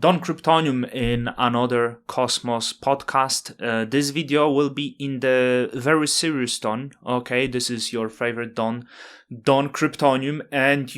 Don Kryptonium in another Cosmos podcast. This video will be in the very serious tone. Okay, this is your favorite Don Kryptonium, and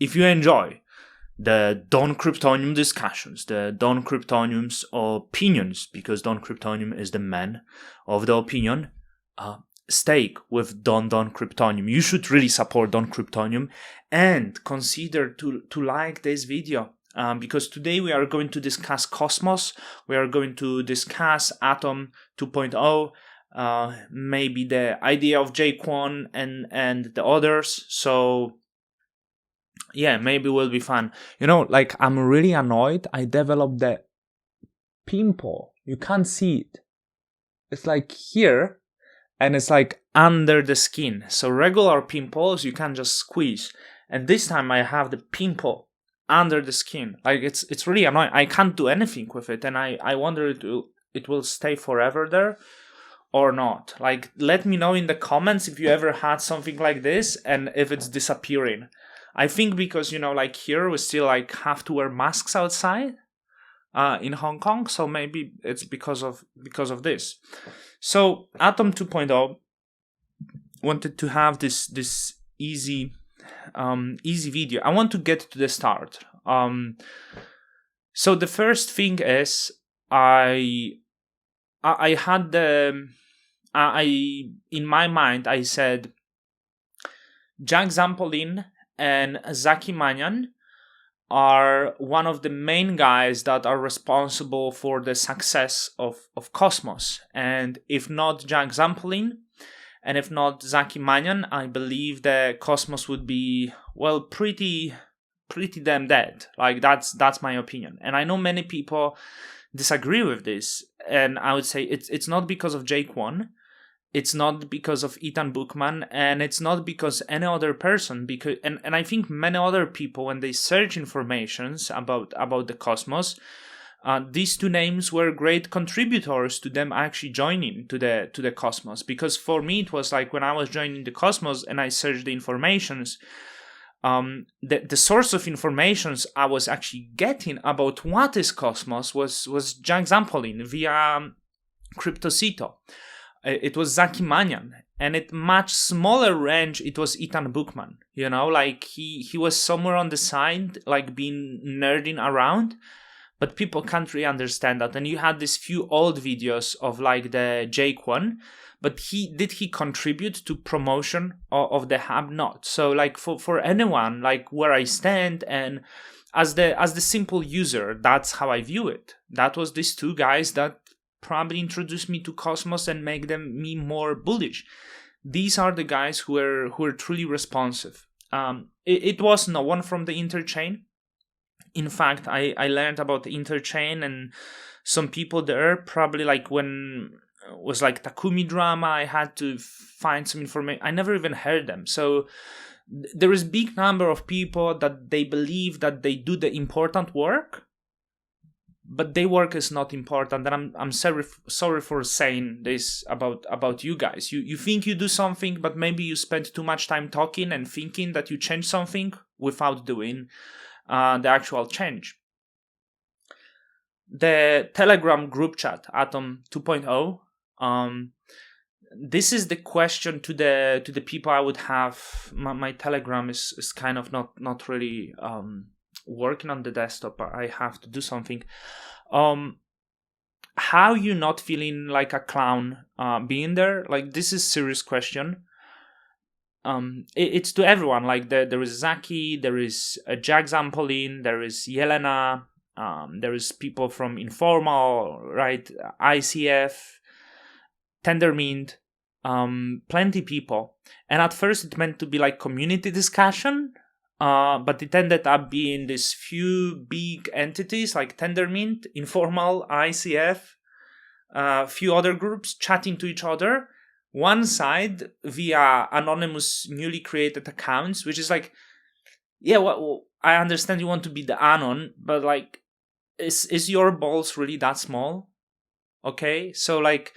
if you enjoy the Don Kryptonium discussions, the Don Kryptonium's opinions, because Don Kryptonium is the man of the opinion, stay with Don Kryptonium. You should really support Don Kryptonium and consider to like this video, because today we are going to discuss Cosmos. We are going to discuss Atom 2.0, maybe the idea of Jaquan and the others. So yeah, maybe it will be fun. I'm really annoyed. I developed the pimple. You can't see it. It's like here, and it's like under the skin. So regular pimples you can just squeeze, and this time I have the pimple under the skin. Like it's really annoying. I can't do anything with it, and I wonder it will stay forever there or not. Like, let me know in the comments if you ever had something like this and if it's disappearing. I think because here we still have to wear masks outside in Hong Kong, so maybe it's because of this. So Atom 2.0 wanted to have this easy video. I want to get to the start. So the first thing is I had in my mind I said Jack Zampolin and Zaki Manyan are one of the main guys that are responsible for the success of Cosmos. And if not Jack Zampolin, and if not Zaki Manyan, I believe the Cosmos would be, well, pretty damn dead. Like, that's my opinion. And I know many people disagree with this. And I would say it's not because of Jaquan. It's not because of Ethan Bookman, and it's not because any other person, because and I think many other people, when they search informations about the Cosmos, these two names were great contributors to them actually joining to the Cosmos. Because for me, it was like when I was joining the Cosmos and I searched the informations, the source of informations I was actually getting about what is Cosmos was Jack Zampolin via Cryptocito. It was Zaki Manyan, and at much smaller range, it was Ethan Bookman. He was somewhere on the side, like being nerding around, but people can't really understand that. And you had these few old videos of like the Jaquan, but did he contribute to promotion of the hub? Not. So like for anyone, like where I stand and as the simple user, that's how I view it. That was these two guys that probably introduce me to Cosmos and make me more bullish. These are the guys who are truly responsive. It was no one from the interchain. In fact, I learned about the interchain and some people there, probably like when it was like Takumi drama, I had to find some information. I never even heard them. So there is big number of people that they believe that they do the important work, but their work is not important. And I'm sorry for saying this about you guys. You think you do something, but maybe you spend too much time talking and thinking that you change something without doing the actual change. The Telegram group chat, Atom 2.0. This is the question to the people I would have. My Telegram is kind of not really working on the desktop. I have to do something. How you not feeling like a clown being there? Like, this is serious question. It's to everyone. Like there is Zaki, there is Jack Zampolin, there is Yelena, there is people from Informal, right? ICF, Tendermint, plenty people. And at first it meant to be like community discussion, but it ended up being these few big entities like Tendermint, Informal, ICF, few other groups chatting to each other. One side via anonymous newly created accounts, which is like, yeah, well, I understand you want to be the anon, but like, is your balls really that small? Okay, so like,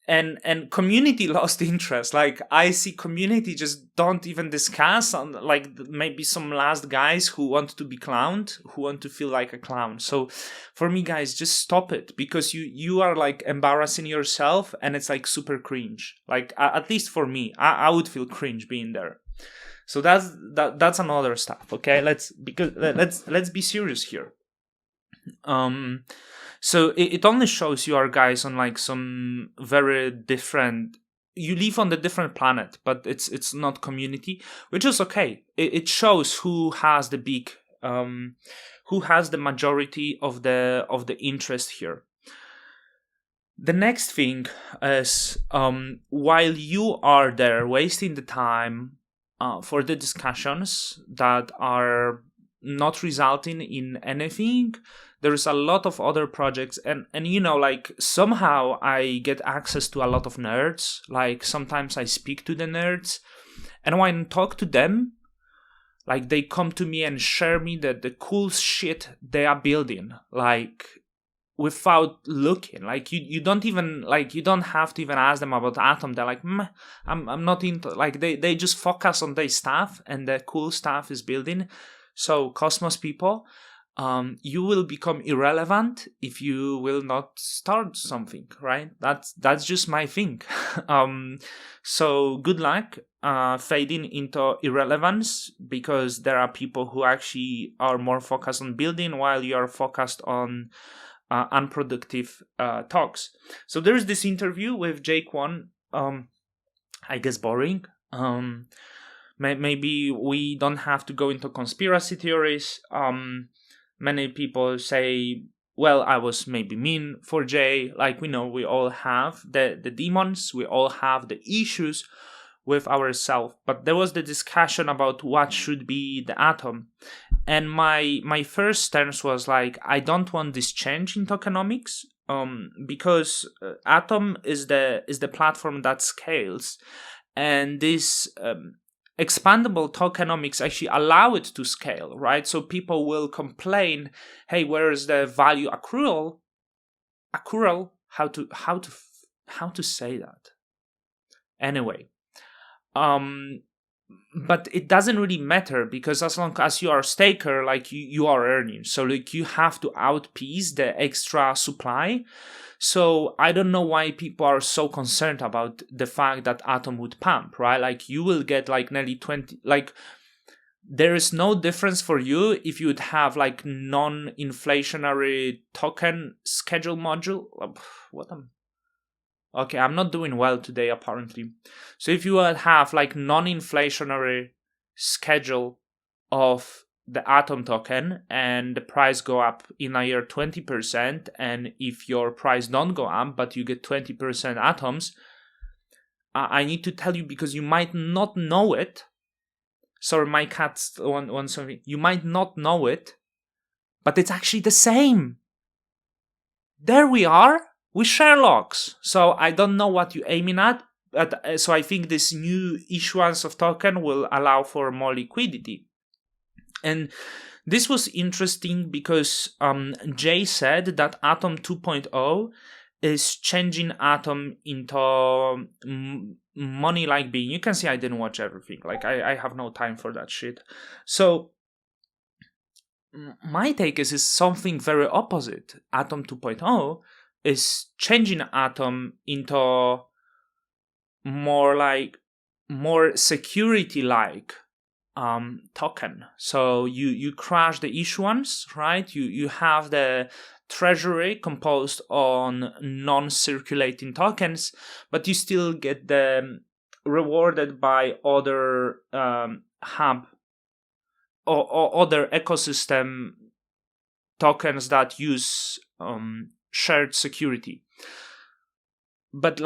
and community lost interest. Like, I see community just don't even discuss on, like, maybe some last guys who want to be clowned, who want to feel like a clown. So for me, guys, just stop it, because you are like embarrassing yourself, and it's like super cringe. Like, at least for me, I would feel cringe being there. So that's another stuff. Okay, let's be serious here. So it only shows you are guys on like some very different. You live on the different planet, but it's not community, which is okay. It shows who has the big, who has the majority of the interest here. The next thing is, while you are there wasting the time for the discussions that are not resulting in anything, there's a lot of other projects, and like, somehow I get access to a lot of nerds. Like, sometimes I speak to the nerds, and when I talk to them, like, they come to me and share me the cool shit they are building, like, without looking. Like, you don't even, like, you don't have to even ask them about Atom. They're like, I'm not into, like, they just focus on their stuff, and the cool stuff is building. So, Cosmos people, you will become irrelevant if you will not start something, right? That's just my thing. So good luck fading into irrelevance, because there are people who actually are more focused on building, while you are focused on unproductive talks. So there's this interview with Jake One. I guess boring. Maybe we don't have to go into conspiracy theories. Many people say, well, I was maybe mean for Jay. Like, we know we all have the demons, we all have the issues with ourselves. But there was the discussion about what should be the Atom. And my first stance was like, I don't want this change in tokenomics, because Atom is the platform that scales. And this expandable tokenomics actually allow it to scale, right? So people will complain, hey, where is the value accrual? How to say that? Anyway, but it doesn't really matter, because as long as you are a staker, like, you are earning. So, like, you have to outpiece the extra supply. So I don't know why people are so concerned about the fact that Atom would pump, right? Like, you will get like nearly 20, like, there is no difference for you if you would have like non-inflationary token schedule module. Okay, I'm not doing well today, apparently. So if you would have like non-inflationary schedule of the Atom token, and the price go up in a year 20%, and if your price don't go up, but you get 20% atoms, I need to tell you, because you might not know it. Sorry, my cat's one something. You might not know it, but it's actually the same. There we are. We share locks. So I don't know what you're aiming at. But, so I think this new issuance of token will allow for more liquidity. And this was interesting because Jay said that Atom 2.0 is changing Atom into money-like being. You can see I didn't watch everything. Like, I have no time for that shit. So my take is something very opposite. Atom 2.0 is changing Atom into more security-like token. So you crash the issuance, right? You have the treasury composed on non-circulating tokens, but you still get the rewarded by other hub or other ecosystem tokens that use shared security. But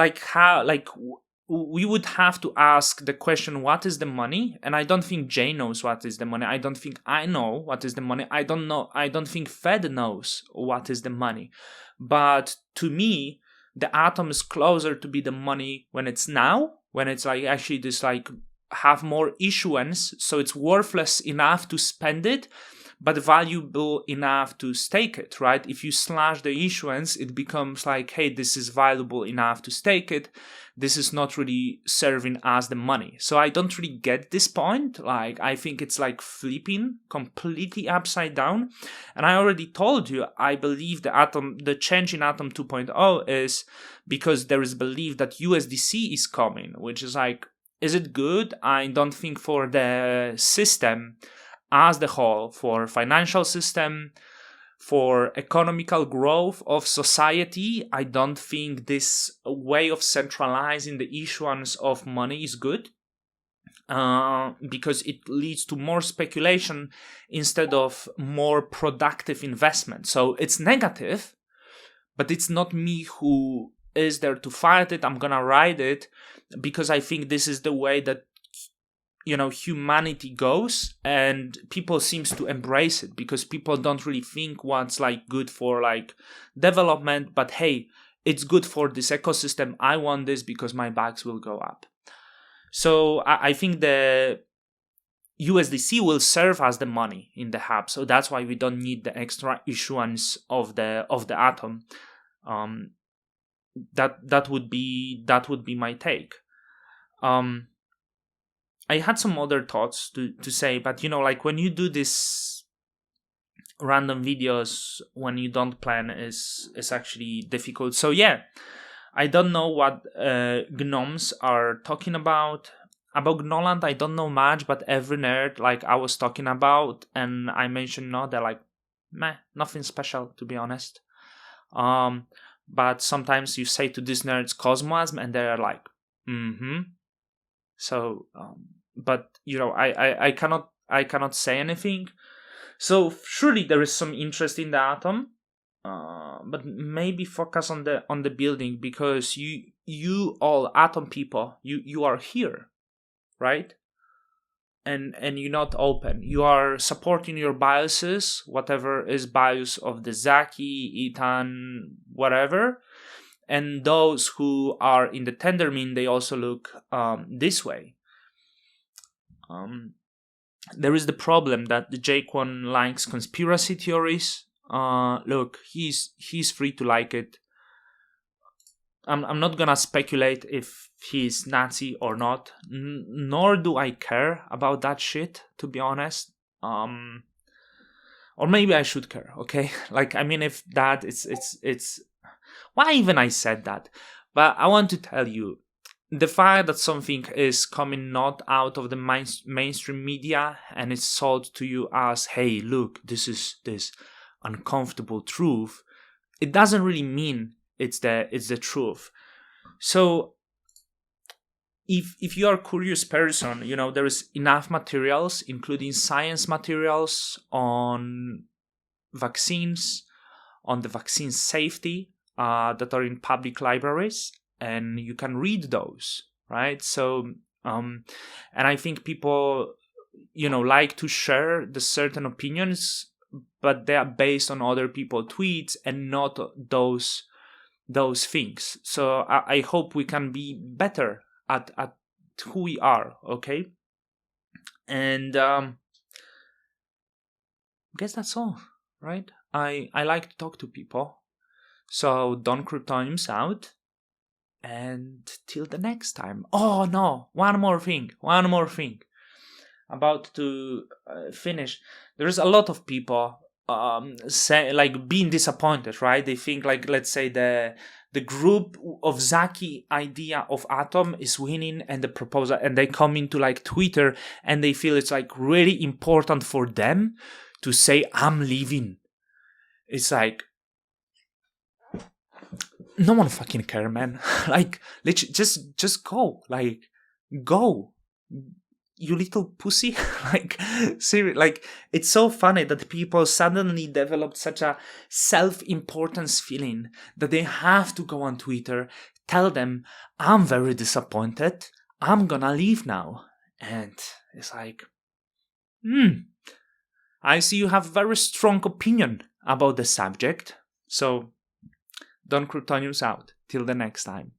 we would have to ask the question, what is the money? And I don't think Jay knows what is the money. I don't think I know what is the money. I don't think Fed knows what is the money. But to me, the Atom is closer to be the money when it's now, when it's like actually this like have more issuance, so it's worthless enough to spend it, but valuable enough to stake it, right? If you slash the issuance, it becomes like, hey, this is valuable enough to stake it. This is not really serving as the money. So I don't really get this point. Like, I think it's like flipping completely upside down. And I already told you, I believe the change in Atom 2.0 is because there is belief that USDC is coming, which is like, is it good? I don't think for the system as the whole, for financial system, for economical growth of society, I don't think this way of centralizing the issuance of money is good, because it leads to more speculation instead of more productive investment. So it's negative, but it's not me who is there to fight it. I'm gonna ride it because I think this is the way that humanity goes, and people seems to embrace it because people don't really think what's like good for like development, but hey, it's good for this ecosystem. I want this because my bags will go up. So I think the USDC will serve as the money in the hub, so that's why we don't need the extra issuance of the Atom. That would be my take. I had some other thoughts to say, but like when you do this random videos when you don't plan is actually difficult. So yeah, I don't know what gnomes are talking about. About Gnoland, I don't know much, but every nerd like I was talking about and I mentioned they're like, meh, nothing special to be honest. But sometimes you say to these nerds Cosmos and they're like, So, but I cannot say anything. So surely there is some interest in the Atom, but maybe focus on the building, because you all Atom people, you are here, right? And you're not open. You are supporting your biases, whatever is bias of the Zaki, Ethan, whatever. And those who are in the Tendermint, they also look this way. There is the problem that the Jaquan likes conspiracy theories. Look, he's free to like it. I'm not gonna speculate if he's Nazi or not, nor do I care about that shit, to be honest. Or maybe I should care, okay? Like, I mean, if that, it's why even I said that. But I want to tell you, the fact that something is coming not out of the mainstream media and it's sold to you as, hey, look, this is this uncomfortable truth, it doesn't really mean it's the truth. So if you are a curious person, there is enough materials, including science materials on vaccines, on the vaccine safety, that are in public libraries, and you can read those, right? So, and I think people, like to share the certain opinions, but they are based on other people's tweets and not those things. So I hope we can be better at who we are, okay? And I guess that's all, right? I like to talk to people. So Don Kryptonium's out, and till the next time. Oh no, one more thing. About to finish. There's a lot of people say like being disappointed, right? They think like, let's say the group of Zaki idea of Atom is winning and the proposal, and they come into like Twitter and they feel it's like really important for them to say I'm leaving. It's like, no one fucking care, man. Like, just go. Like, go. You little pussy. Like, seriously. Like, it's so funny that people suddenly developed such a self-importance feeling that they have to go on Twitter, tell them, I'm very disappointed. I'm gonna leave now. And it's like, I see you have very strong opinion about the subject. So, Don Kryptonium's out. Till the next time.